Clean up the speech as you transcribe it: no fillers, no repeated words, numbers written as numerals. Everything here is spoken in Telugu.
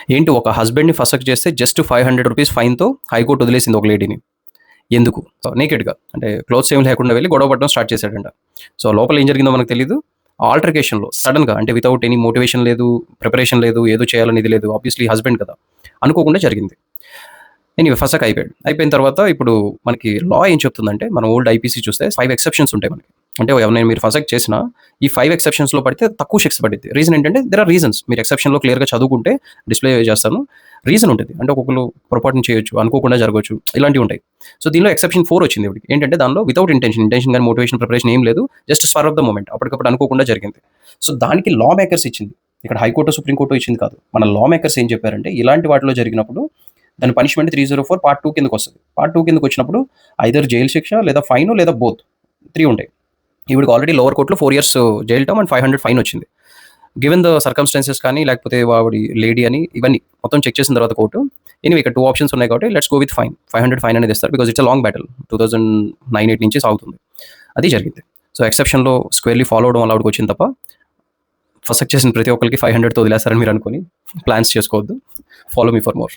ఏంటి ఒక హస్బెండ్‌ని ఫసక్ చేస్తే జస్ట్ ₹500 ఫైన్‌తో హైకోర్ట్ వదిలేసింది ఒక లేడీని. ఎందుకు? సో, నేకెడ్‌గా అంటే క్లోత్స్ ఏమి లేకుండా వెళ్లి గొడవ పడడం స్టార్ట్ చేశాడంట. సో, లోపల ఏం జరిగిందో మనకు తెలీదు. ఆల్టర్‌కేషన్‌లో సడెన్‌గా అంటే వితౌట్ ఎనీ మోటివేషన్ లేదు, ప్రిపరేషన్ లేదు, ఏదో చేయాలని ఇది లేదు. ఆబ్వియస్లీ హస్బెండ్ కదా! అనుకోకుండా జరిగింది. ఎనీవే ఫసక్ అయిపోయాడు. అయిపోయిన తర్వాత ఇప్పుడు మనకి లా ఏం చెప్తుందంటే, మన ఓల్డ్ ఐపీసీ చూస్తే 5 ఎక్సెప్షన్స్ ఉంటాయి మనకి. అంటే ఎవరినైనా మీరు ఫసక్ చేసినా ఈ 5 ఎక్సెప్షన్స్‌లో పడితే తక్కువ శిక్ష పడిద్ది. రీజన్ ఏంటంటే దేర్ ఆర్ రీజన్స్. మీరు ఎక్సెప్షన్‌లో క్లియర్‌గా చదువుకుంటే డిస్‌ప్లే చేస్తాను. రీజన్ ఉంటది. అంటే ఒక్కొక్కళ్ళు పొరపాటున చేయొచ్చు, అనుకోకుండా జరగొచ్చు. ఇలాంటివి ఉంటాయి. సో, దీనిలో ఎక్సెప్షన్ 4 వచ్చింది ఈవిడకి. ఏంటంటే దానిలో వితౌట్ ఇంటెన్షన్ గాని, మోటివేషన్, ప్రిపరేషన్ ఏం లేదు. Just spur of the moment. అప్పటికప్పుడు అనుకోకుండా జరిగింది. సో, దానికి లా మేకర్స్ ఇచ్చింది. ఇక్కడ హైకోర్టో, సుప్రీం కోర్టో ఇచ్చింది కాదు. మన లా మేకర్స్ ఏం చెప్పారంటే ఇలాంటి వాటిలో జరిగినప్పుడు దాని పనిష్మెంట్ 304 పార్ట్ 2 కిందకొస్తది. పార్ట్ 2 కిందకొచ్చినప్పుడు ఐదర్ జైలు శిక్ష లేదా ఫైను లేదా బోత్ 3 ఉంటాయి. ఈవిడకి ఆల్రెడీ లోవర్ కోర్ట్‌లో 4 years jail term and 500 fine వచ్చింది. గివెన్ ద సర్కమ్‌స్టాన్సెస్ కానీ లేకపోతే ఆవిడ లేడీ అని ఇవన్నీ మొత్తం చెక్ చేసిన తర్వాత కోర్టు ఎనీవే ఇక్కడ 2 ఆప్షన్స్ ఉన్నాయి కాబట్టి let's go with fine. 500 fine అనేది ఇస్తారు. Because it's a long battle. 2009-8 నుంచి సాగుతుంది. అది జరిగింది. సో, ఎక్సెప్షన్‌లో స్క్వేర్‌లీ ఫాలో అవ్వడం వల్ల ఆవిడకొచ్చింది తప్ప ఫసక్ చేసిన ప్రతి ఒక్కరికి 500తో వదిలేస్తారని మీరు అనుకోని ప్లాన్స్ చేసుకోవద్దు. Follow me for more.